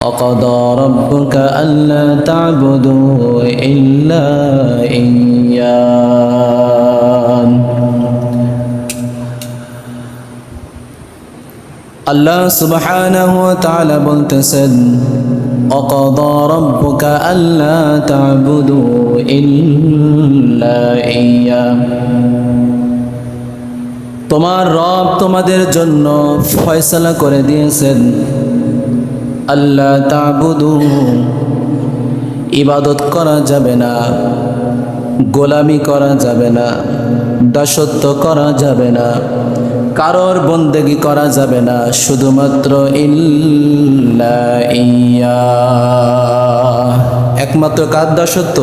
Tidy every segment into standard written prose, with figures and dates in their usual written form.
وقضى ربك ألا تعبدوا إلا إياه আল্লাহ সুবহানাহু ওয়া তাআলা বলতেছেন وقضى ربك ألا تعبدوا إلا إياه তোমার রব তোমাদের জন্য ফয়সালা করে দিয়েছেন আল্লাহ তা'বুদু ইবাদত করা যাবে না, গোলামি করা যাবে না, দাসত্ব করা যাবে না, কারোর বন্দেগী করা যাবে না, শুধুমাত্র ইল্লা ইয়্যাহ। একমাত্র কার দাসত্ব,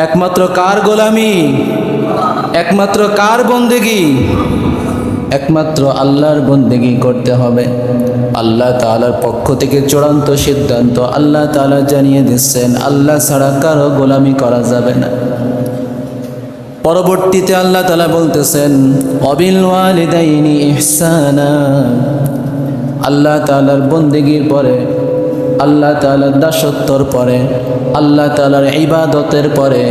একমাত্র কার গোলামি, একমাত্র কার বন্দেগী, একমাত্র আল্লাহর বন্দেগী করতে হবে। আল্লাহ তাআলার পক্ষ থেকে চূড়ান্ত সিদ্ধান্ত আল্লাহ তাআলা জানিয়ে দিচ্ছেন, আল্লাহ ছাড়া কারো গোলামি করা যাবে না। পরবর্তীতে আল্লাহ তাআলা বলতেছেন ওয়াবিল ওয়ালিদাইনি ইহসানা। আল্লাহ তাআলার বন্দেগীর পরে, আল্লাহ তাআলার দাসত্বর পরে, আল্লাহ তাআলার ইবাদতের পরে,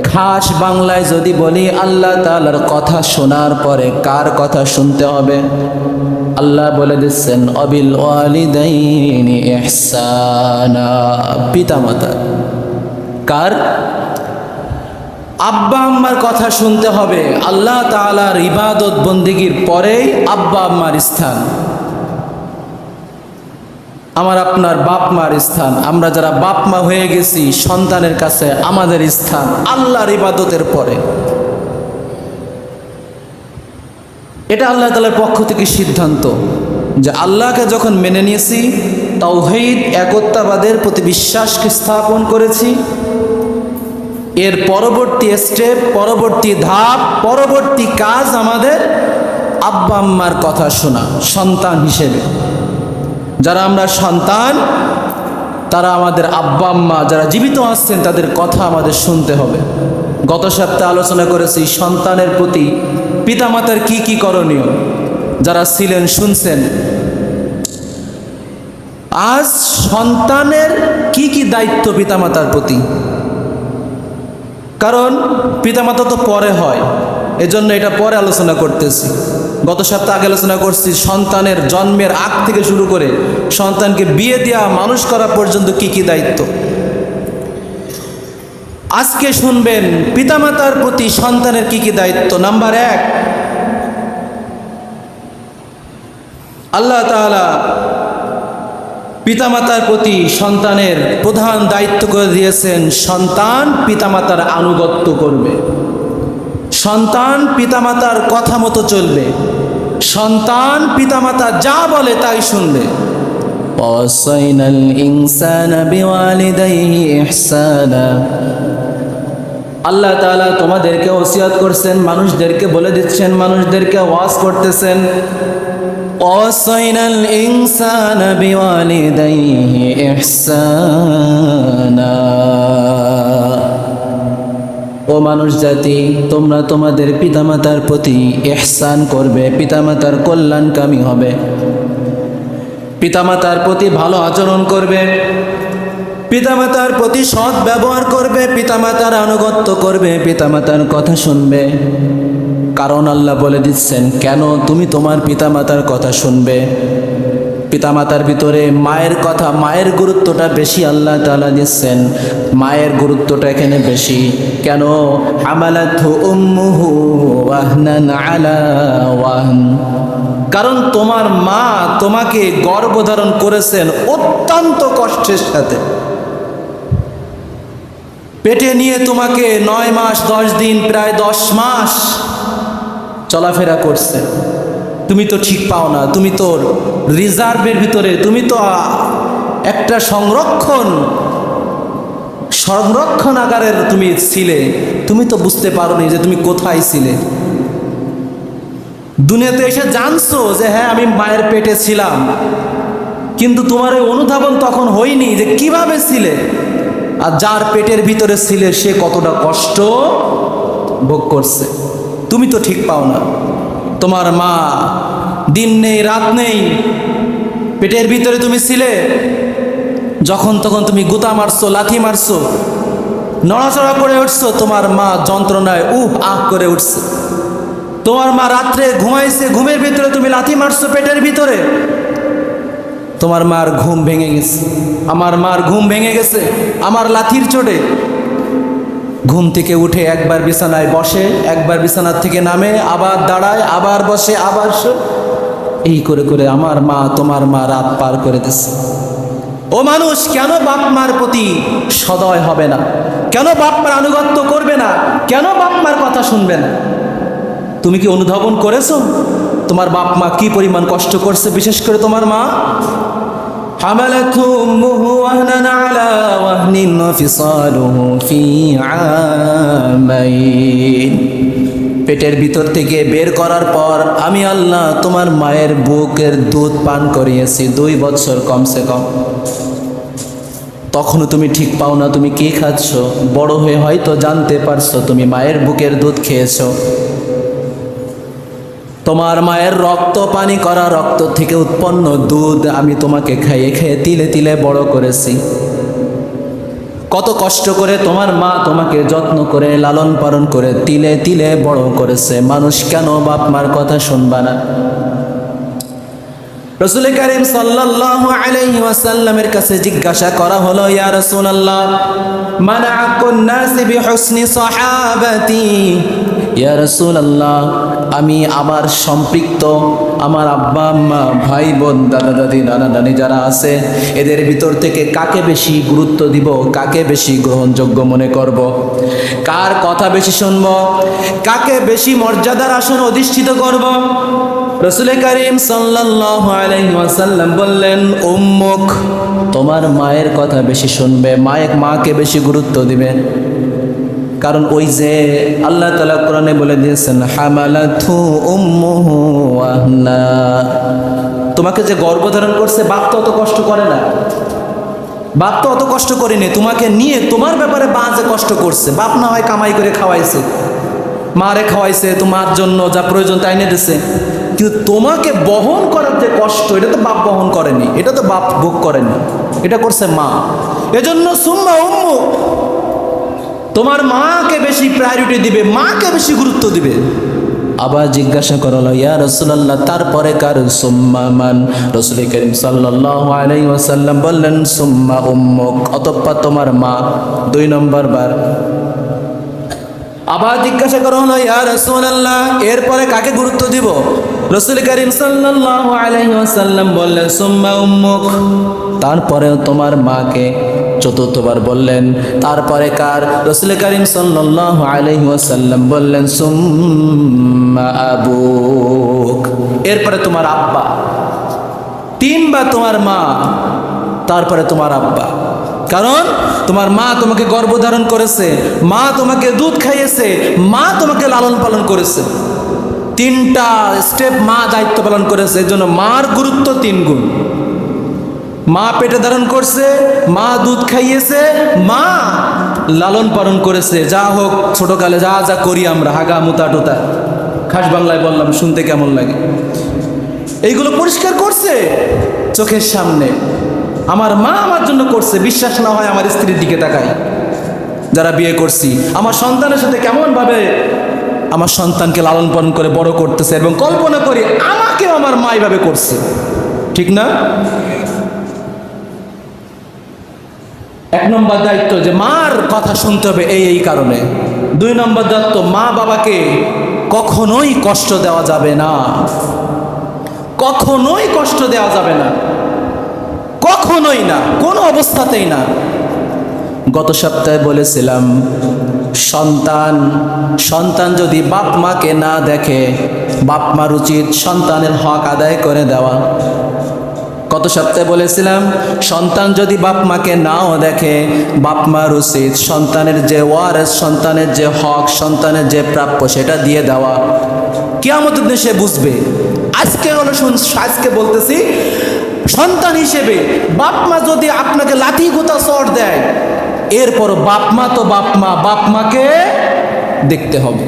খাস বাংলায় যদি বলি আল্লাহ তাআলার কথা শোনার পরে কার কথা শুনতে হবে? আল্লাহ বলে দিচ্ছেন ওয়াবিল ওয়ালিদাইনি ইহসানা, পিতামাতা। কার? আব্বা আম্মার কথা শুনতে হবে। আল্লাহ তাআলার ইবাদত বন্দেগীর পরেই আব্বা আম্মার স্থান, আমার আপনার বাপ মার স্থান। আমরা যারা বাপ মা হয়ে গেছি, সন্তানের কাছে আমাদের স্থান আল্লাহর ইবাদতের পরে। এটা আল্লাহ তাআলার পক্ষ থেকে সিদ্ধান্ত যে আল্লাহকে যখন মেনে নিয়েছি, তাওহীদ একত্ববাদের প্রতি বিশ্বাসকে স্থাপন করেছি, এর পরবর্তী স্টেপ, পরবর্তী ধাপ, পরবর্তী কাজ আমাদের আব্বা আম্মার কথা শোনা সন্তান হিসেবে। যারা আমরা সন্তান, তারা আমাদের আব্বা আম্মা যারা জীবিত আছেন তাদের কথা আমাদের শুনতে হবে। গত সপ্তাহে আলোচনা করেছি সন্তানের প্রতি পিতামাতার কি কি করণীয়, যারা ছিলেন শুনছেন। আজ সন্তানের কি কি দায়িত্ব পিতামাতার প্রতি, কারণ পিতামাতা তো পরে হয়, এজন্য এটা পরে আলোচনা করতেছি। গত সপ্তাহে আগে আলোচনা করছি সন্তানের জন্মের আগ থেকে শুরু করে সন্তানকে বিয়ে দেওয়া, মানুষ করা পর্যন্ত কি কি দায়িত্ব। আজকে শুনবেন পিতামাতার প্রতি সন্তানের কি কি দায়িত্ব। নাম্বার 1, আল্লাহ তাআলা পিতামাতার প্রতি সন্তানের প্রধান দায়িত্ব করে দিয়েছেন, সন্তান পিতামাতার আনুগত্য করবে, সন্তান পিতামাতার কথা মতো চলবে, সন্তান পিতামাতা যা বলে তাই শুনবে। ওয়াসাইনাল ইনসানা বিওয়ালিদাইহি ইহসানা। আল্লাহ তাআলা তোমাদেরকে ওসিয়ত করছেন, মানুষদেরকে বলে দিচ্ছেন, মানুষদেরকে ওয়াজ করতেছেন। ওয়াসাইনাল ইনসানা বিওয়ালিদাইহি ইহসানা। ও মানুষ জাতি, তোমরা তোমাদের পিতামাতার প্রতি ইহসান করবে, পিতামাতার কল্যাণকামী হবে, পিতামাতার প্রতি ভালো আচরণ করবে, পিতামাতার প্রতি সৎ ব্যবহার করবে, পিতামাতার আনুগত্য করবে, পিতামাতার কথা শুনবে। কারণ আল্লাহ বলে দিচ্ছেন কেন তুমি তোমার পিতামাতার কথা শুনবে। পিতামাতার ভিতরে মায়ের কথা, মায়ের গুরুত্বটা বেশি আল্লাহ তাআলা দিচ্ছেন, মায়ের গুরুত্বটা এখানে বেশি। কেন? হামালাতহু উম্মুহু ওয়াহনান আলা ওয়াহন। কারণ তোমার মা তোমাকে গর্ভধারণ করেছেন অত্যন্ত কষ্টের সাথে, পেটে নিয়ে তোমাকে 9 মাস 10 দিন, প্রায় 10 মাস চলাফেরা করছে। তুমি তো ঠিক পাও না, তুমি তো রিজার্ভের ভিতরে, তুমি তো একটা সংরক্ষণাগারের তুমি ছিলে, তুমি তো বুঝতে পারোনি যে তুমি কোথায় ছিলে। দুনিয়াতে এসে জানছো যে হ্যাঁ আমি মায়ের পেটে ছিলাম, কিন্তু তোমার এই অনুধাবন তখন হয়নি যে কিভাবে ছিলে, আর যার পেটের ভিতরে ছিলে সে কতটা কষ্ট ভোগ করছে। তুমি তো ঠিক পাও না। তোমার মা দিন নেই রাত নেই পেটের ভিতরে তুমি ছিলে, যখন তখন তুমি গুতা মারছো, লাথি মারছো, নড়াচড়া করে উঠছো, তোমার মা যন্ত্রণায় আহ করে উঠছে। তোমার মা রাত্রে ঘুমাইছে, ঘুমের ভিতরে তুমি লাথি মারছো পেটের ভিতরে, তোমার মার ঘুম ভেঙে গেছে। আমার মার ঘুম ভেঙে গেছে আমার লাথির চোটে। ঘুম থেকে উঠে একবার বিছানায় বসে, একবার বিছানার থেকে নামে, আবার দাঁড়ায়, আবার বসে, আবার এই করে করে আমার মা তোমার মা রাত পার করে দিচ্ছে। ও মানুষ, কেন বাপ মার প্রতি সদয় হবে না? কেন বাপ মার আনুগত্য করবে না? কেন বাপ মার কথা শুনবে না? তুমি কি অনুধাবন করেছো তোমার বাপ মা কি পরিমাণ কষ্ট করছে? বিশেষ করে তোমার মা, হামালাতহু উম্মুহু ওয়াহনান আলা ওয়াহনিন ওয়া ফিসালুহু ফি আমাইন। পেটের ভিতর থেকে বের করার পর আমি আল্লাহ তোমার মায়ের বুকের দুধ পান করিয়েছি 2 বছর কমসে কম। তখনও তুমি ঠিক পাও না তুমি কি খাচ্ছ। বড় হয়ে হয়তো জানতে পারছো তুমি মায়ের বুকের দুধ খেয়েছো। তোমার মায়ের রক্ত পানি করা রক্ত থেকে উৎপন্ন দুধ আমি তোমাকে খাইয়ে খেয়ে তিলে তিলে বড় করেছি। কত কষ্ট করে তোমার মা তোমাকে যত্ন করে লালন পালন করে তিলে তিলে বড় করেছে। মানুষ কেন বাপ মার কথা শুনবা না? রাসূল কারীম সাল্লাল্লাহু আলাইহি ওয়াসাল্লামের কাছে জিজ্ঞাসা করা হলো, ইয়া রাসূলুল্লাহ, মান আকুন নাস বিহুসনি সাহাবাতি। ইয়া রাসূলুল্লাহ, আমি আমার সম্পৃক্ত আমার আব্বা আম্মা ভাই বোন দাদা দাদি নানা নানি যারা আছে এদের ভিতর থেকে কাকে বেশি গুরুত্ব দিব, কাকে বেশি গ্রহণযোগ্য মনে করব, কার কথা বেশি শুনব, কাকে বেশি মর্যাদার আসন অধিষ্ঠিত করব? রাসূল কারীম সাল্লাল্লাহু আলাইহি ওয়াসাল্লাম বললেন, উম্মুক, তোমার মায়ের কথা বেশি শুনবে, মাকে বেশি গুরুত্ব দিবে। কারণ ওই যে আল্লাহ তাআলা কোরআনে বলে দিয়েছেন, হামালাতহু উম্মুহু ওয়াহনা। তোমাকে যে গর্ভধারণ করছে বাপ তো অত কষ্ট করে না, বাপ তো অত কষ্ট করেনি তোমাকে নিয়ে। তোমার ব্যাপারে মা যে কষ্ট করছে, বাপ না হয় কামাই করে খাওয়াইছে, মারে খাওয়াইছে, তোমার জন্য যা প্রয়োজন তাই এনে দিছে, কিন্তু তোমাকে বহন করার যে কষ্ট এটা তো বাপ বহন করেনি, এটা তো বাপ ভোগ করেনি, এটা করছে মা। এজন্য সুম্মা উম্মু, তোমার মাকে বেশি প্রায়োরিটি দিবে, মাকে বেশি গুরুত্ব দিবে। আবার জিজ্ঞাসা করা হলো, ইয়া রাসূলুল্লাহ, তারপরে কার? সুম্মা মান? রাসূল কারীম সাল্লাল্লাহু আলাইহি ওয়াসাল্লাম বললেন, সুম্মা উম্মুক, অতঃপর তোমার মা। 2 নম্বর বার আবার জিজ্ঞাসা করা হলো, ইয়া রাসূলুল্লাহ, এরপরে কাকে গুরুত্ব দিব? রাসূল কারীম সাল্লাল্লাহু আলাইহি ওয়াসাল্লাম বললেন, সুম্মা উম্মুক, তারপরেও তোমার মাকে। চতুর্থবার বললেন, তারপরে কার? রাসূল কারীম সাল্লাল্লাহু আলাইহি ওয়াসাল্লাম বললেন, সুম্মা আবুক, এরপরে তোমার আব্বা। 3 বার তোমার মা, তারপরে তোমার আব্বা। কারণ তোমার মা তোমাকে গর্ভধারণ করেছে, মা তোমাকে দুধ খাইয়েছে, মা তোমাকে লালন পালন করেছে। 3টা স্টেপ মা দায়িত্ব পালন করেছে। এই জন্য মার গুরুত্ব 3 গুণ। মা পেটে ধারণ করছে, মা দুধ খাইয়েছে, মা লালন পালন করেছে। যা হোক ছোটকালে যা যা করি আমরা, হাগা মুতা টুতা, খাস বাংলায় বললাম, শুনতে কেমন লাগে, এইগুলো পরিষ্কার করছে চোখের সামনে। আমার মা আমার জন্য করছে। বিশ্বাস না হয় আমার স্ত্রীর দিকে তাকাই, যারা বিয়ে করছি, আমার সন্তানের সাথে কেমনভাবে আমার সন্তানকে লালন পালন করে বড় করতেছে, এবং কল্পনা করি আমাকেও আমার মা এইভাবে করছে, ঠিক না? 1 নম্বর দায়িত্ব যে মার কথা শুনতে হবে এই কারণে। 2 নম্বর দায়িত্ব, মা বাবাকে কখনোই কষ্ট দেওয়া যাবে না, কখনোই কষ্ট দেওয়া যাবে না, কখনোই না, কোনো অবস্থাতেই না। গত সপ্তাহে বলেছিলাম, সন্তান যদি বাপ মাকে না দেখে, বাপ মার উচিত সন্তানের হক আদায় করে দেওয়া। গত সপ্তাহে বলেছিলাম, সন্তান যদি বাপ মাকে নাও দেখে, বাপ মার উচিত সন্তানের যে ওয়ারিস, সন্তানের যে হক, সন্তানের যে প্রাপ্য সেটা দিয়ে দেওয়া। কিয়ামতের দিন সে বুঝবে। আজকে বলতেছি, সন্তান হিসেবে বাপ মা যদি আপনাকে লাথি গোতা চড় দেয়, এরপর বাপ মা তো বাপ মাকে দেখতে হবে।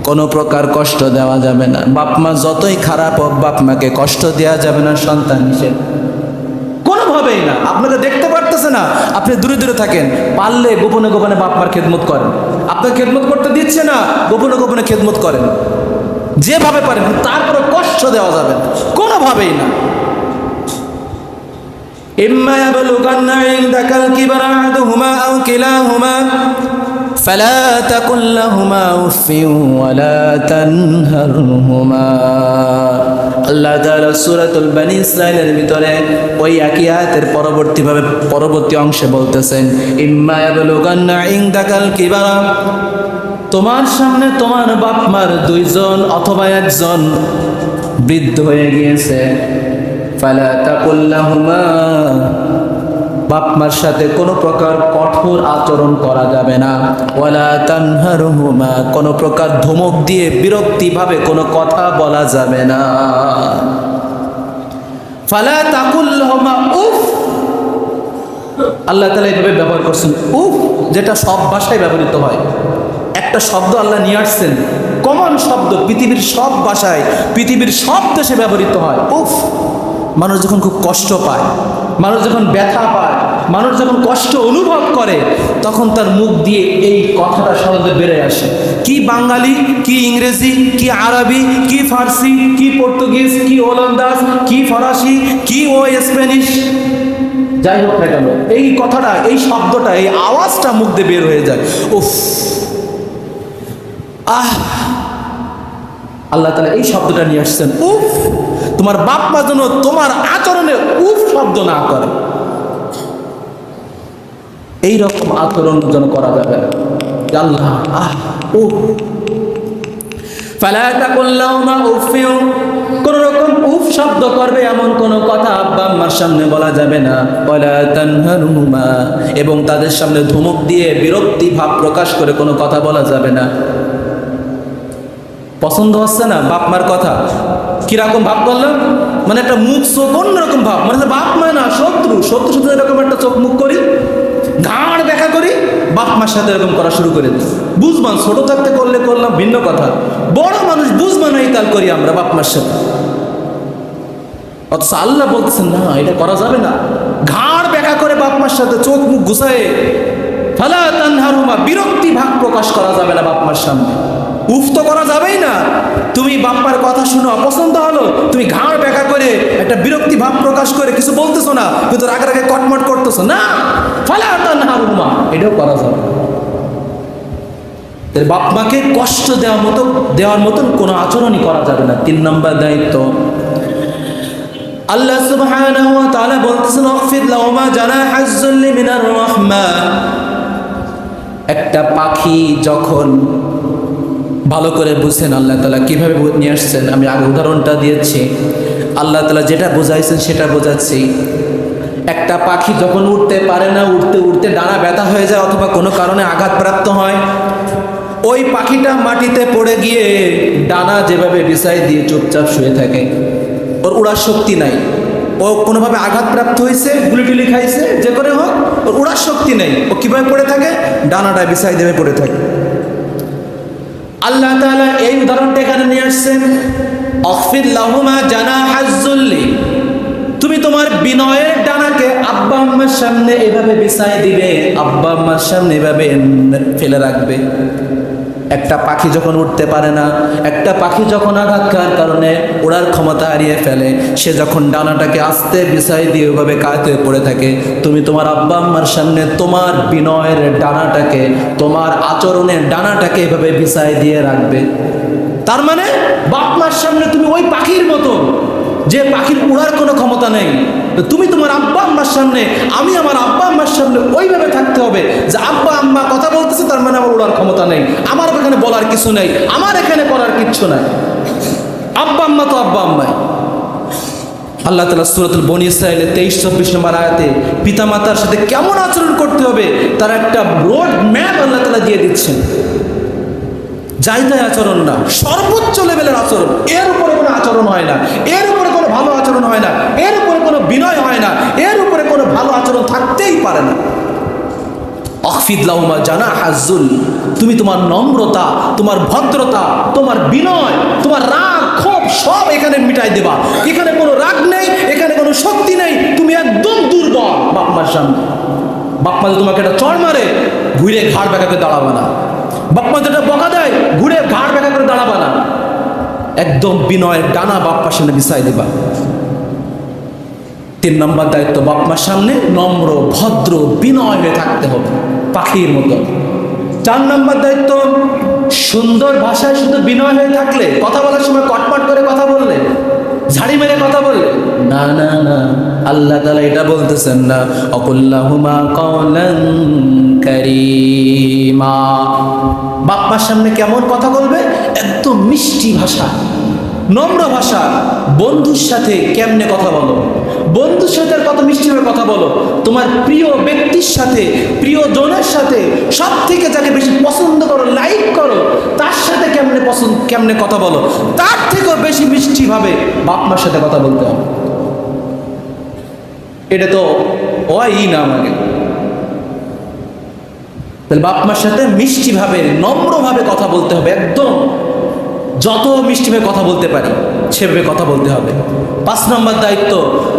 কোনো প্রকার কষ্ট দেওয়া যাবে না। বাপ মা যতই খারাপ হোক, বাপ মাকে কষ্ট দেওয়া যাবে না, সন্তান হিসেবে কোনোভাবেই না। আপনাকে দেখতে পারতেছে না, আপনি দূরে দূরে থাকেন, পারলে গোপনে গোপনে বাপ মার খেদমত করেন। আপনাকে খেদমত করতে দিচ্ছে না, গোপনে গোপনে খেদমত করেন যেভাবে পারেন, তারপরে কষ্ট দেওয়া যাবে না কোনোভাবেই না। ইম্মা ইয়াবলুগান্না ইনদাকাল কিবারা আহাদুহুমা আও কিলাহুমা ফালা তাকুল লাহুমা উফফিন ওয়ালা তানহারহুমা। আল্লাহ তাআলা সূরাতুল বনী ইসরাঈলের ভিতরে ওই একই আয়াতের পরবর্তী অংশে বলতেছেন, ইম্মা ইয়াবলুগান্না ইনদাকাল কিবারা, তোমার সামনে তোমার বাপ মার দুইজন অথবা একজন বৃদ্ধ হয়ে গিয়েছে, ফালা তাকুল লাহুমা, বাপ মার সাথে কোনো প্রকার কঠোর আচরণ করা যাবে না, ওয়ালা তানহারহুমা, কোনো প্রকার ধমক দিয়ে বিরক্তিভাবে কোনো কথা বলা যাবে না। ফালা তাকুল লাহুমা উফ, আল্লাহ তাআলা এইভাবে ব্যবহার করছেন উফ, যেটা সব ভাষায় ব্যবহৃত হয়। একটা শব্দ আল্লাহ নিয়ে আসছেন, কমন শব্দ, পৃথিবীর সব ভাষায়, পৃথিবীর সব দেশে ব্যবহৃত হয় উফ। মানুষ যখন খুব কষ্ট পায়, মানুষ যখন ব্যথা পায়, মানুষ যখন কষ্ট অনুভব করে, তখন তার মুখ দিয়ে এই কথাটা সহজে বেড়ে আসে। কি বাঙালি, কি ইংরেজি, কি আরবি, কি ফার্সি, কি পর্তুগিজ, কি ওলন্দাজ, কি ফরাসি, কি স্প্যানিশ, যাই হোক না কেন, এই কথাটা, এই শব্দটা, এই আওয়াজটা মুখ দিয়ে বের হয়ে যায় উফ। আল্লাহ তাআলা এই শব্দটা নিয়ে আসছেন উফ। তোমার বাপ মা যেন তোমার আচরণে উফ শব্দ না করে, এইরকম আচরণ যেন করা যাবে না। আল্লাহ উফ, ফালা তাকুল লাহুমা উফফিন, কোন রকম উফ শব্দ করবে এমন কোন কথা আব্বা আম্মার সামনে বলা যাবে না। ওয়ালা তানহারহুমা, এবং তাদের সামনে ধমক দিয়ে বিরক্তি ভাব প্রকাশ করে কোনো কথা বলা যাবে না। পছন্দ হচ্ছে না বাপ মার কথা, কিরকম ভাব করলাম, মানে একটা মুখ চোখ অন্যরকম ভাব, মানে বাপ মা না শত্রু, শত্রুর সাথে এরকম একটা চোখ মুখ করি, ঘাড় দেখা করি, বাপ মার সাথে এরকম করা শুরু করে দিই। বুঝবান ছোট থাকতে করলে করলাম ভিন্ন কথা, বড় মানুষ বুঝবান এই কাল করি আমরা বাপ মার সাথে। অথচ আল্লাহ বলতেছেন না, এটা করা যাবে না। ঘাড় দেখা করে বাপ মার সাথে চোখ মুখ ঘুষায়, ফালা তানহারহুমা, বিরক্তি ভাব প্রকাশ করা যাবে না বাপ মার সামনে। উফ তো করা যাবেই না। তুমি বাপ্পার কথা শুনো, অপছন্দ হলো, তুমি ঘাড় ব্যাকা করে একটা বিরক্তি ভাব প্রকাশ করে কিছু বলতেছো না, কিন্তু রাগে রাগে কটমট করতেছো না, ফালা তানহারহুমা, এটাও করা যাবে না। বাপ মাকে কষ্ট দেওয়ার মতন কোনো আচরণই করা যাবে না। 3 নম্বর দায়িত্ব, আল্লাহ সুবহানাহু ওয়া তাআলা বলতেছেন, ওয়াখফিদ লাহুমা জানাহাজ যুল্লি মিনার রাহমা। একটা পাখি যখন, ভালো করে বুঝছেন আল্লাহ তাআলা কিভাবে নিয়ে আসছেন, আমি আগে উদাহরণটা দিয়েছি, আল্লাহ তাআলা যেটা বোঝাইছেন সেটা বোঝাচ্ছি। একটা পাখি যখন উড়তে পারে না, উড়তে উড়তে ডানা ব্যথা হয়ে যায় অথবা কোনো কারণে আঘাতপ্রাপ্ত হয়, ওই পাখিটা মাটিতে পড়ে গিয়ে ডানা যেভাবে বিছাই দিয়ে চুপচাপ শুয়ে থাকে, ওর উড়ার শক্তি নাই। ও কোনোভাবে আঘাতপ্রাপ্ত হয়েছে, গুলি টুলি খাইছে, যে করে হোক, ওর উড়ার শক্তি নেই। ও কীভাবে পড়ে থাকে, ডানাটা বিছাই দেবে পড়ে থাকে। আল্লাহ তাআলা এই উদাহরণটা এখানে নিয়ে আসছেন, ওয়াখফিদ লাহুমা জানাহাজ যুল্লি, তুমি তোমার বিনয়ের ডানাকে আব্বা আম্মার সামনে এভাবে বিছাই দিবে, আব্বা আম্মার সামনে এভাবে ফেলে রাখবে। একটা পাখি যখন উঠতে পারে না, একটা পাখি যখন আঘাত খাওয়ার কারণে ওড়ার ক্ষমতা হারিয়ে ফেলে, সে যখন ডানাটাকে আস্তে বিছাই দিয়ে ওইভাবে কাত হয়ে পড়ে থাকে, তুমি তোমার আব্বা আম্মার সামনে তোমার বিনয়ের ডানাটাকে, তোমার আচরণের ডানাটাকে এভাবে বিছাই দিয়ে রাখবে। তার মানে বাপ মার সামনে তুমি ওই পাখির মতো, যে পাখির উড়ার কোনো ক্ষমতা নেই, তুমি তোমার আব্বা আম্মার সামনে, আমি আমার আব্বা আম্মার সামনে ওইভাবে থাকতে হবে যে আব্বা আম্মা কথা বলতেছে, তার মানে আমার উড়ার ক্ষমতা নেই, আমার এখানে বলার কিছু নেই, আমার এখানে করার কিচ্ছু নাই। আব্বা আম্মা তো আব্বা আম্মাই। আল্লাহ তাআলা সূরাতুল বনী ইসরাঈলের 23-24 নম্বর আয়াতে পিতামাতার সাথে কেমন আচরণ করতে হবে তার একটা রোড ম্যাপ আল্লাহ তাআলা দিয়ে দিচ্ছেন। যাই তাই আচরণ না, সর্বোচ্চ লেভেলের আচরণ, এর উপরে কোনো আচরণ হয় না, এর উপরে কোনো ভালো আচরণ হয় না, এর উপরে কোনো বিনয় হয় না, এর উপরে কোনো ভালো আচরণ থাকতেই পারে না। আখফিদ লাহুমা জানাহাজ্জুল, তুমি তোমার নম্রতা, তোমার ভদ্রতা, তোমার বিনয়, তোমার রাগ ক্ষোভ সব এখানে মিটাই দেবা। এখানে কোনো রাগ নেই, এখানে কোনো শক্তি নেই, তুমি একদম দুর্বল বাপ মার সামনে। বাপ মা তোমাকে একটা চড় মারে, ঘুরে ঘাড় বেঁকা করে দাঁড়াবে না। বাপ মা যেটা বকা দেয়, ঘুরে ঘাড় বেঁকা করে দাঁড়াবে না, একদম বিনয়ের ডানা বাপ মার সামনে বিছাই দিবা। 3 নম্বর দায়িত্ব, বাপ মার সামনে নম্র ভদ্র বিনয় হয়ে থাকতে হবে, পাখির মতো। 4 নম্বর দায়িত্ব, সুন্দর ভাষায় শুধু বিনয় হয়ে থাকলে, কথা বলার সময় কটমট করে কথা বললে, ঝাড়ি মেরে কথা বললে না না না, আল্লাহ তাআলা এটা বলতেছেন না, অকুল্লাহুমা কওলান কারীমা। বাপ মার সামনে কেমন কথা বলবে? একদম মিষ্টি ভাষা, নম্র ভাষা। বন্ধুর সাথে কেমনে কথা বলো, বন্ধুর সাথে কত মিষ্টিভাবে কথা বলো। তোমার প্রিয় ব্যক্তির সাথে, প্রিয় জনের সাথে, সব থেকে যাকে বেশি পছন্দ করো, লাইক করো, তার সাথে কেমনে কথা বলো, তার থেকেও বেশি মিষ্টিভাবে বাপ মার সাথে কথা বলতে হবে। এটা তো ওই না আমাকে। তাহলে বাপ মার সাথে মিষ্টিভাবে নম্রভাবে কথা বলতে হবে, একদম যত মিষ্টিভাবে কথা বলতে পারি সেভাবে কথা বলতে হবে। 5 নম্বর দায়িত্ব,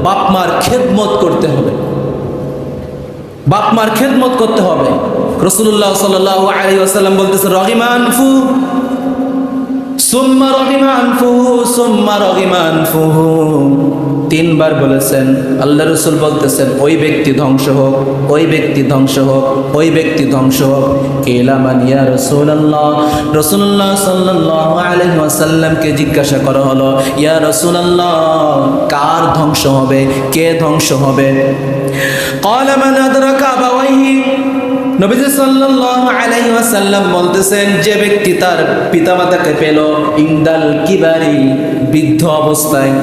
বাপ মার খেদমত করতে হবে, বাপ মার খেদমত করতে হবে। রাসূলুল্লাহ সাল্লাল্লাহু আলাইহি ওয়াসাল্লাম বলতেছে, রহিমা আনফু সুম্মা রহিমা আনফুহু সুম্মা রহিমা আনফুহু। 3 বার বলেছেন। আল্লাহ রাসূল বলতেছেন, ওই ব্যক্তি ধ্বংস হোক, ওই ব্যক্তি ধ্বংস হোক, ওই ব্যক্তি ধ্বংস হোক। কিলা মান ইয়া রাসূলুল্লাহ, রাসূলুল্লাহ সাল্লাল্লাহু আলাইহি ওয়াসাল্লামকে জিজ্ঞাসা করা হলো, ইয়া রাসূলুল্লাহ, কার ধ্বংস হবে, কে ধ্বংস হবে? ক্বালা মান আদরাকা আবাওয়াইহি, নবীজি সাল্লাল্লাহু আলাইহি ওয়াসাল্লাম বলতেছেন, যে ব্যক্তি তার পিতামাতাকে পেল ইনদাল কিবারি, বৃদ্ধ অবস্থায়।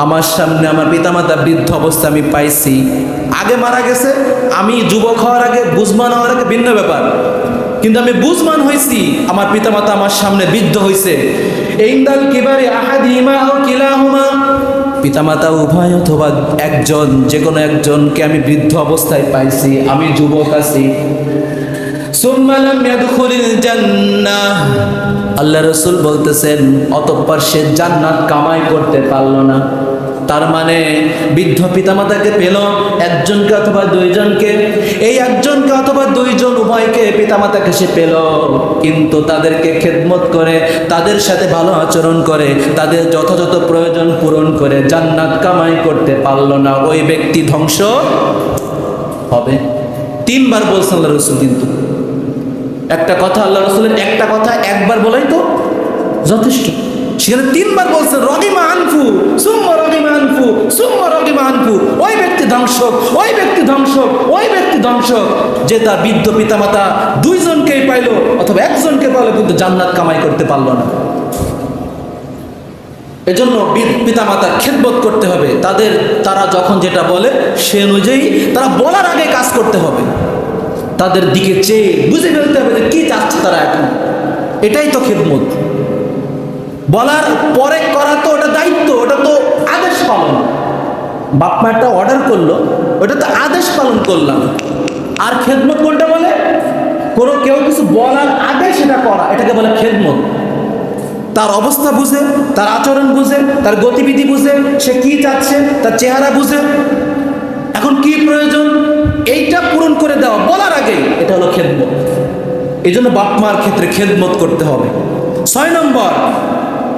আমার সামনে আমার পিতামাতা বৃদ্ধ অবস্থা আমি পাইছি, আগে মারা গেছে, আমি যুবক হওয়ার আগে, বুঝমান হওয়ার আগে ভিন্ন ব্যাপার, কিন্তু আমি বুঝমান হয়েছি, আমার পিতামাতা আমার সামনে বৃদ্ধ হয়েছে। ইনদাল কিবারি আহাদিহিমা আও কিলাহুমা, পিতামাতা উভয় অথবা একজন, যে কোনো একজনকে আমি বৃদ্ধ অবস্থায় পাইছি, আমি যুবক আছি। সুম্মা লাম ইয়াদখুলিল জান্নাহ, আল্লাহ রাসূল বলতেছেন, অতঃপর সে জান্নাত কামাই করতে পারলো না। তার মানে বৃদ্ধ পিতামাতাকে পেল একজনকে অথবা দুইজনকে, এই একজনকে অথবা দুইজন উভয়কে পিতামাতাকে সে পেল, কিন্তু তাদেরকে খেদমত করে, তাদের সাথে ভালো আচরণ করে, তাদের যথাযথ প্রয়োজন পূরণ করে জান্নাত কামাই করতে পারলো না, ওই ব্যক্তি ধ্বংস হবে। 3 বার বলছেন আল্লাহ রাসূল। কিন্তু একটা কথা, আল্লাহ রাসূলের একটা কথা একবার বলাই তো যথেষ্ট, সেখানে 3 বার বলছেন, রহিমা আনফু সুম্মা রহিমা আনফু সুম্মা রহিমা আনফু, ওই ব্যক্তি ধ্বংস, ওই ব্যক্তি ধ্বংস, ওই ব্যক্তি ধ্বংস, যে তার বৃদ্ধ পিতামাতা দুইজনকেই পাইলো অথবা একজনকে পাইলো, কিন্তু জান্নাত কামাই করতে পারলো না। এজন্য পিতামাতার খেদমত করতে হবে, তারা যখন যেটা বলে সে অনুযায়ী, তারা বলার আগে কাজ করতে হবে, তাদের দিকে চেয়ে বুঝে ফেলতে হবে যে কি চাচ্ছে তারা এখন। এটাই তো খেদমত। বলার পরে করা তো ওটা দায়িত্ব, ওটা তো আদেশ পালন। বাপ মা একটা অর্ডার করলো, ওটা তো আদেশ পালন করলাম। আর খেদমত কোনটা বলে? কেউ কিছু বলার আগে সেটা করা, এটাকে বলে খেদমত। তার অবস্থা বুঝে, তার আচরণ বুঝে, তার গতিবিধি বুঝে, সে কি চাচ্ছে, তার চেহারা বুঝে, এখন কি প্রয়োজন, এইটা পূরণ করে দেওয়া বলার আগে, এটা হলো খেদমত। এই জন্য বাপ মার ক্ষেত্রে খেদমত করতে হবে। 6 নম্বর,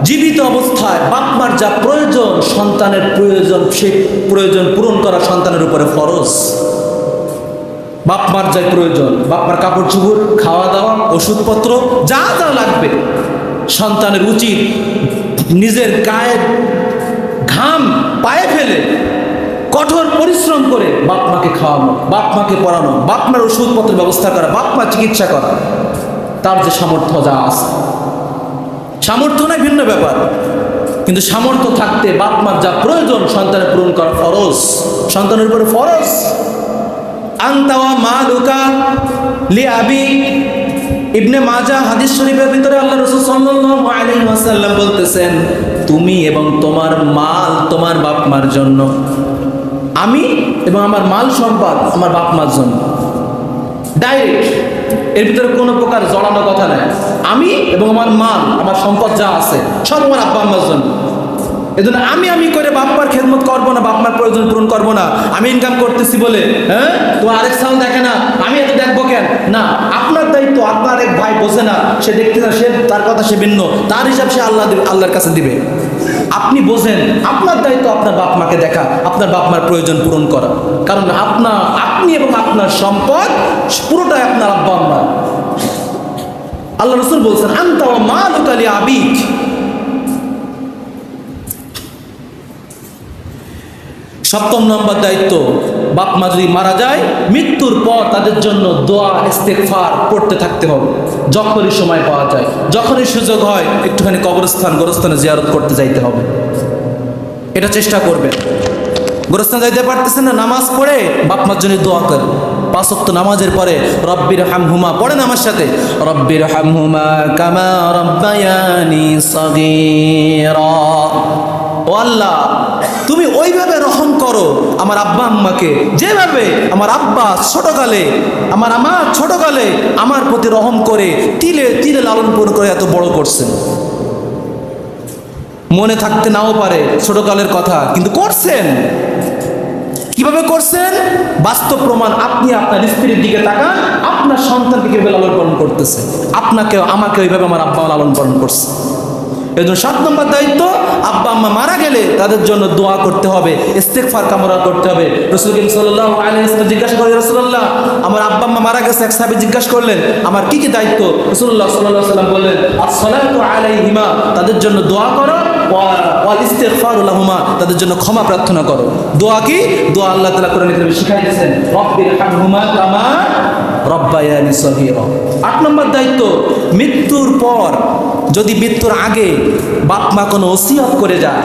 জীবিত অবস্থায় বাপ মার যা প্রয়োজন, সন্তানের প্রয়োজন, সেই প্রয়োজন পূরণ করা সন্তানের উপরে ফরজ। বাপ মার যা প্রয়োজন, বাপ মার কাপড় চোপড়, খাওয়া দাওয়া, ওষুধপত্র, যা যা লাগবে, সন্তানের উচিত নিজের গায়ের ঘাম পায়ে ফেলে কঠোর পরিশ্রম করে বাপ মাকে খাওয়ানো, বাপ মাকে পড়ানো, বাপ মার ওষুধপত্রের ব্যবস্থা করা, বাপ মা চিকিৎসা করা, তার যে সামর্থ্য যা আছে। সামর্থ্য নয় ভিন্ন ব্যাপার, কিন্তু সামর্থ্য থাকতে বাপ মার যা প্রয়োজন সন্তানের পূরণ করা ফরজ, সন্তানের উপরে ফরজ। আনতাওয়া মালুকা লিআবি, ইবনে মাজাহ হাদিস শরীফের ভিতরে আল্লাহ রাসূল সাল্লাল্লাহু আলাইহি ওয়াসাল্লাম বলতেছেন, তুমি এবং তোমার মাল তোমার বাপ মার জন্য, আমি এবং আমার মাল সম্পদ আমার বাপ মার জন্য। ডাইরেক্ট, এর ভিতরে কোনো প্রকার জড়ানো কথা নাই। আমি এবং আমার মা, আমার সম্পদ যা আছে সব আমার আব্বা আম্মার জন্য। এজন্য আমি করে বাপ্পার খেদমত করবো না, বাপ্পার প্রয়োজন পূরণ করবো না। আমি ইনকাম করতেছি বলে হ্যাঁ তোমার আরেক সাল দেখে না, আমি এত দেখবো কেন? না, আপনার দায়িত্ব। আপনার এক ভাই বোঝে না, সে দেখতে না, সে তার কথা সে ভিন্ন, তার হিসাব সে আল্লাহর কাছে দিবে। আপনি বোঝেন, আপনার দায়িত্ব আপনার বাপ মাকে দেখা, আপনার বাপ মার প্রয়োজন পূরণ করা। কারণ আপনি এবং আপনার সম্পদ পুরোটাই আপনার আব্বা আম্মার। আল্লাহ রাসূল বলছেন আনতা ওয়া মালুকা লি আবিক। সপ্তম নম্বর দায়িত্ব, বাপ মা যদি মারা যায় মৃত্যুর পর তাদের জন্য দোয়া ইস্তেগফার করতে থাকতে হবে। যখনই সময় পাওয়া যায়, যখনই সুযোগ হয়, একটুখানি গোরস্থানে জিয়ারত করতে যাইতে হবে। এটা চেষ্টা করবেন। গোরস্থান যাইতে পারতেছেন না, নামাজ পড়ে বাপ মার জন্য দোয়া করেন। 5 ওয়াক্ত নামাজের পরে রব্বির হামহুমা পড়েন আমার সাথে, রব্বির হামহুমা কামা রব্বায়ানি সগীরা। ও আল্লাহ, তুমি ওইভাবে রহম করো আমার আব্বা আম্মাকে, যেভাবে আমার আব্বা ছোটকালে আমার ছোটকালে আমার প্রতি রহম করে তিলে তিলে লালন পালন করে এত বড় করছেন। মনে থাকতে নাও পারে ছোটকালের কথা, কিন্তু করছেন। কিভাবে করছেন? বাস্তব প্রমাণ। আপনি আপনার স্ত্রীর দিকে তাকান, আপনার সন্তানকে কিভাবে লালন পালন করতেছে, আপনাকে আমাকে ওইভাবে আমার আব্বা লালন পালন করছে। এই জন্য 7 নম্বর দায়িত্ব, আব্বা আম্মা মারা গেলে তাদের জন্য দোয়া করতে হবে, ইস্তেগফার কামনা করতে হবে। রাসূল করিম সাল্লাল্লাহু আলাইহি ওয়াসাল্লাম জিজ্ঞাসা করেন, রাসূলুল্লাহ আমার আব্বা আম্মা মারা গেছে। এক সাহাবী জিজ্ঞাসা করলেন আমার কি কি দায়িত্ব? রাসূলুল্লাহ সাল্লাল্লাহু আলাইহি ওয়াসাল্লাম বললেন আসসালাতু আলাইহিমা, তাদের জন্য দোয়া করো, ওয়াল ইস্তিগফারু লাহুমা, তাদের জন্য ক্ষমা প্রার্থনা করো। দোয়া কি? দোয়া আল্লাহ তাআলা কোরআনে কারীমে শিখাই দিয়েছেন, রব্বির হামহুমা কামা রব্বায়ানি সগীরা। 8 নম্বর দায়িত্ব, মৃত্যুর পর যদি মৃত্যুর আগে বাপ মা কোনো ওসিয়ত করে যায়,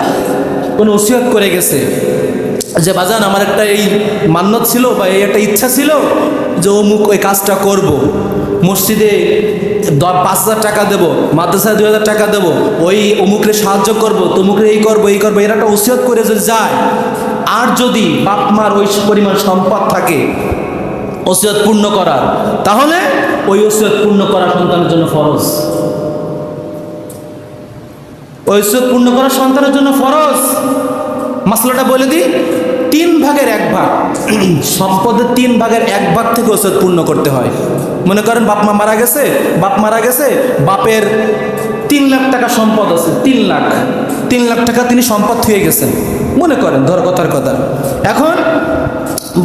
কোনো ওসিয়ত করে গেছে যে বাজান আমার একটা এই মান্যত ছিল বা এই একটা ইচ্ছা ছিল যে অমুক ওই কাজটা করব, মসজিদে 5,000 টাকা দেবো, মাদ্রাসায় 2,000 টাকা দেবো, ওই অমুকরে সাহায্য করব, তমুকরে এই করবো এর একটা ওসিয়ত করে যদি যায়, আর যদি বাপ মার ওই পরিমাণ সম্পদ থাকে ওসিয়ত পূর্ণ করার, তাহলে ওই ওসিয়ত পূর্ণ করা সন্তানের জন্য ফরজ। ওসিয়ত পূর্ণ করা সন্তানের জন্য ফরজ। মাসলাটা বলে দিই, 3 ভাগের 1 ভাগ সম্পদের 3 ভাগের 1 ভাগ থেকে ওসিয়ত পূর্ণ করতে হয়। মনে করেন বাপ মারা গেছে, বাপের 3 লাখ টাকা সম্পদ আছে, 3 লাখ টাকা তিনি সম্পদ থুয়ে গেছেন। মনে করেন ধর কথার কথা, এখন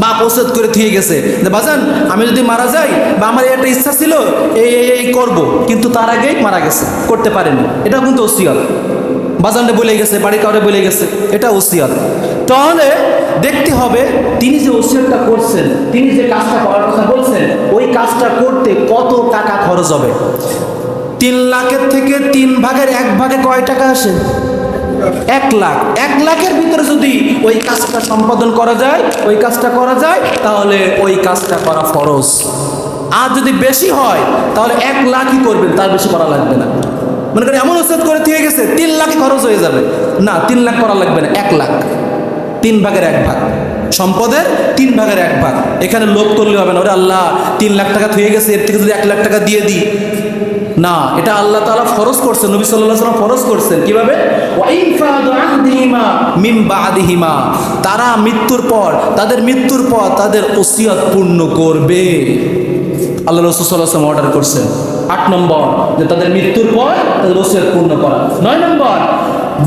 বাপ ওসিয়ত করে থুয়ে গেছে যে বাজান আমি যদি মারা যাই বা আমার একটা ইচ্ছা ছিল এই করব, কিন্তু তার আগেই মারা গেছে, করতে পারেনি, এটা কিন্তু ওসিয়ত। বাজানরে বলে গেছে, বাড়ি কাউরে বলে গেছে, এটা ওসিয়ত। তাহলে দেখতে হবে তিনি যে ওসিয়তটা করছেন, তিনি যে কাজটা করার কথা বলছেন, ওই কাজটা করতে কত টাকা খরচ হবে। 3 লাখের থেকে 3 ভাগের 1 ভাগে কয় টাকা আসে? 1 লাখ। 1 লাখের ভিতরে যদি ওই কাজটা সম্পাদন করা যায়, ওই কাজটা করা যায়, তাহলে ওই কাজটা করা ফরজ। আর যদি বেশি হয় তাহলে 1 লাখই করবেন, তার বেশি করা লাগবে না। মনে করেন এমন ওসিয়ত করে দিয়ে গেছে 3 লাখ খরচ হয়ে যাবে, না 3 লাখ করা লাগবে না, 1 লাখ। 3 ভাগের 1 ভাগ সম্পদের 3 ভাগের 1 ভাগ। এখানে লোভ করলে হবে না, ওরে আল্লাহ 3 লাখ টাকা থুয়ে গেছে, এর থেকে যদি 1 লাখ টাকা দিয়ে দিই, না, এটা আল্লাহ তাআলা ফরজ করছেন, নবী সাল্লাল্লাহু আলাইহি ওয়াসাল্লাম ফরজ করছেন। কিভাবে? ওয়া ইনফাদু আহদিহিমা মিন বাদিহিমা, তারা তাদের মৃত্যুর পর তাদের ওসিয়ত পূর্ণ করবে। আল্লাহ রাসূল সাল্লাল্লাহু আলাইহি ওয়াসাল্লাম অর্ডার করছেন। 8 নম্বর, যে তাদের মৃত্যুর পর তাদের ওসিয়ত পূর্ণ করা। 9 নম্বর,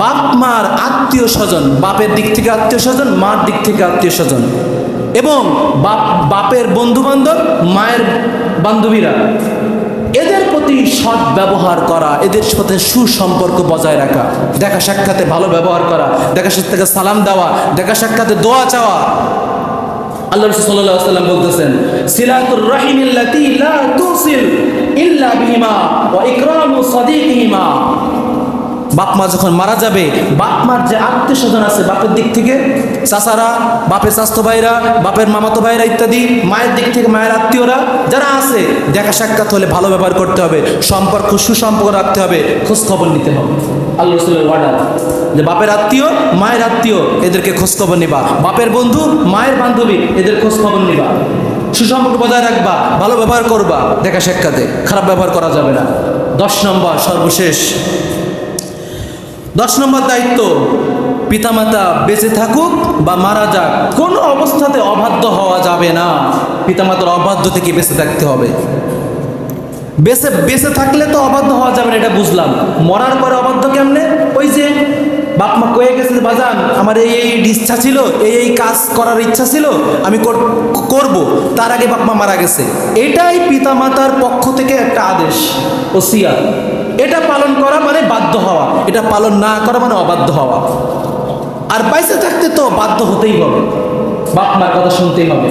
বাপ মার আত্মীয় স্বজন, বাপের দিক থেকে আত্মীয় স্বজন, মার দিক থেকে আত্মীয় স্বজন, এবং বাপের বন্ধু বান্ধব, মায়ের বান্ধবীরা, এদের প্রতি সৎ ব্যবহার করা, এদের সাথে সুসম্পর্ক বজায় রাখা, দেখা সাক্ষাতে ভালো ব্যবহার করা, দেখা সাক্ষাতে সালাম দেওয়া, দেখা সাক্ষাতে দোয়া চাওয়া। আল্লাহ রাসূল সাল্লাল্লাহু আলাইহি ওয়াসাল্লাম বলতেছেন সিলাতুর রাহিমিল্লাতী লা তুসিল ইল্লা বিহিমা ওয়া ইকরামু সাদীকিহিমা। বাপ মা যখন মারা যাবে, বাপ মার যে আত্মীয় স্বজন আছে বাপের দিক থেকে, চাচারা, বাপের স্বাস্থ্য ভাইরা, বাপের মামাতো ভাইরা ইত্যাদি, মায়ের দিক থেকে মায়ের আত্মীয়রা যারা আছে, দেখা সাক্ষাৎ হলে ভালো ব্যবহার করতে হবে, সুসম্পর্ক রাখতে হবে, খোঁজ খবর নিতে হবে। আল্লাহ রাসূলের অর্ডার যে বাপের আত্মীয়, মায়ের আত্মীয়, এদেরকে খোঁজ খবর নিবা, বাপের বন্ধু, মায়ের বান্ধবী, এদের খোঁজ খবর নিবা। সুসম্পর্ক বজায় রাখবা, ভালো ব্যবহার করবা দেখা সাক্ষাতে, খারাপ ব্যবহার করা যাবে না। 10 নম্বর সর্বশেষ 10 নম্বর দায়িত্ব, পিতামাতা বেঁচে থাকুক বা মারা যাক কোনো অবস্থাতে অবাধ্য হওয়া যাবে না। পিতামাতার অবাধ্য থেকে বেঁচে থাকতে হবে। বেঁচে থাকলে তো অবাধ্য হওয়া যাবে না, এটা বুঝলাম। মরার পরে অবাধ্য কেমনে? ওই যে বাপ মা কয়ে গেছে, বাজান আমার এই ইচ্ছা ছিল, এই কাজ করার ইচ্ছা ছিল, আমি করব, তার আগে বাপ মা মারা গেছে। এটাই পিতামাতার পক্ষ থেকে একটা আদেশ, ওসিয়াত। এটা পালন করা মানে বাধ্য হওয়া, এটা পালন না করা মানে অবাধ্য হওয়া। আর বাইসে থাকতে তো বাধ্য হতেই হবে, বাপ মার কথা শুনতেই হবে।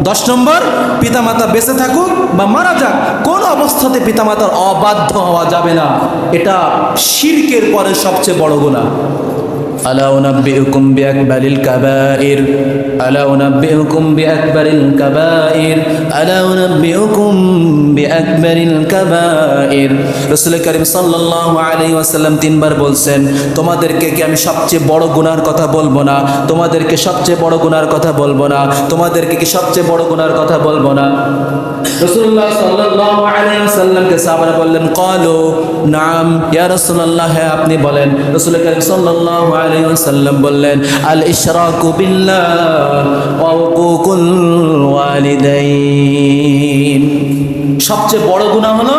10 নম্বর, পিতামাতা বেঁচে থাকুক বা মারা যাক কোন অবস্থাতে পিতামাতার অবাধ্য হওয়া যাবে না। এটা শিরকের পরে সবচেয়ে বড় গুনাহ। আলা উনাব্বিউকুম বিআকবারিল কাবাইর, আলা উনাব্বিউকুম বিআকবারিল কাবাইর, আলা উনাব্বিউকুম বিআকবারিল কাবাইর। রাসূল করিম সাল্লাল্লাহু আলাইহি ওয়াসাল্লাম 3 বার বলছেন, তোমাদেরকে কি আমি সবচেয়ে বড় গুনাহর কথা বলবো না? তোমাদেরকে সবচেয়ে বড় গুনাহর কথা বলবো না? তোমাদেরকে কি সবচেয়ে বড় গুনাহর কথা বলবো না? রাসূলুল্লাহ সাল্লাল্লাহু আলাইহি ওয়াসাল্লামকে সাহাবারা বললেন, ক্বালু নাম ইয়া রাসূলুল্লাহ, হ্যাঁ আপনি বলেন। রাসূল করিম সাল্লাল্লাহু আলাইহি ওয়াসাল্লাম বললেন, আল ইশরাকু বিল্লাহ ওয়া উকুকুল ওয়ালিদাইন। সবচেয়ে বড় গুনাহ হলো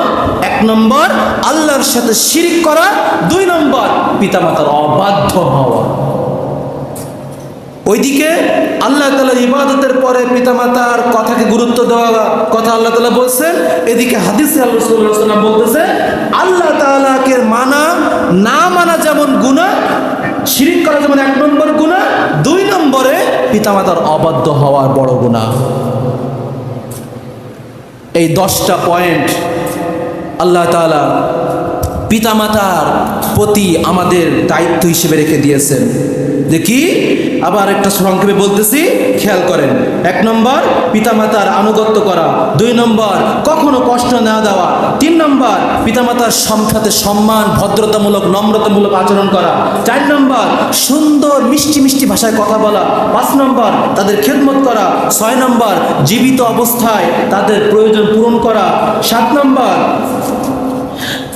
1 নম্বর আল্লাহর সাথে শিরক করা, 2 নম্বর পিতামাতার অবাধ্য হওয়া। ওইদিকে আল্লাহ তাআলা ইবাদতের পরে পিতামাতার কথাকে গুরুত্ব দেওয়া কথা আল্লাহ তাআলা বলছেন, এদিকে হাদিসে আল্লাহ রাসূল সাল্লাল্লাহু আলাইহি ওয়াসাল্লাম বলতেছে আল্লাহ তাআলাকে মানা না মানা যেমন গুনাহ, শিরক করা যেমন 1 নম্বর গুনাহ, 2 নম্বরে পিতামাতার অবাধ্য হওয়ার বড় গুনাহ। এই 10টা পয়েন্ট আল্লাহ তাআলা পিতামাতার প্রতি আমাদের দায়িত্ব হিসেবে রেখে দিয়েছেন। দেখি আবার একটা সংক্ষেপে বলতেছি, খেয়াল করেন। 1 নম্বর পিতামাতার আনুগত্য করা, 2 নম্বর কখনো কষ্ট না দেওয়া, 3 নম্বর পিতামাতার সাথে সম্মান, ভদ্রতামূলক, নম্রতামূলক আচরণ করা, 4 নম্বর সুন্দর মিষ্টি মিষ্টি ভাষায় কথা বলা, 5 নম্বর তাদের খেদমত করা, 6 নম্বর জীবিত অবস্থায় তাদের প্রয়োজন পূরণ করা, 7 নম্বর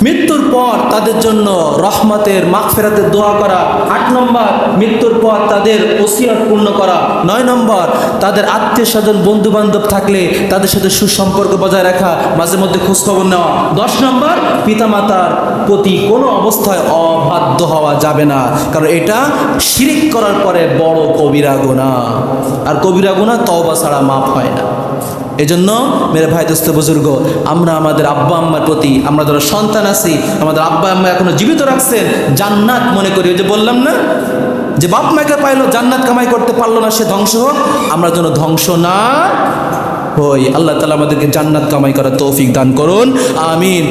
মৃত্যুর পর তাদের জন্য রহমতের মাগফিরাতের দোয়া করা, 8 নম্বর মৃত্যুর পর তাদের ওসিয়ত পূর্ণ করা, 9 নম্বর তাদের আত্মীয় স্বজন বন্ধু বান্ধব থাকলে তাদের সাথে সুসম্পর্ক বজায় রাখা, মাঝে মধ্যে খোঁজখবর নেওয়া, 10 নম্বর পিতামাতার প্রতি কোনো অবস্থায় অবাধ্য হওয়া যাবে না, কারণ এটা শিরক করার পরে বড় কবিরা গুনাহ। আর কবিরা গুনাহ তওবা ছাড়া মাফ হয় না। এজন্য মেরে ভাই দোস্ত বুজুর্গ, আমরা আমাদের আব্বা আম্মার প্রতি, আমরা যারা সন্তান আছি, আমাদের আব্বা আম্মা এখনো জীবিত রাখছেন, জান্নাত মনে করি। ওই যে বললাম না যে বাপ মাকে পাইলো, জান্নাত কামাই করতে পারলো না, সে ধ্বংস হোক, আমরা যেন ধ্বংস না হই। আল্লাহ তাআলা আমাদেরকে জান্নাত কামাই করার তৌফিক দান করুন, আমিন।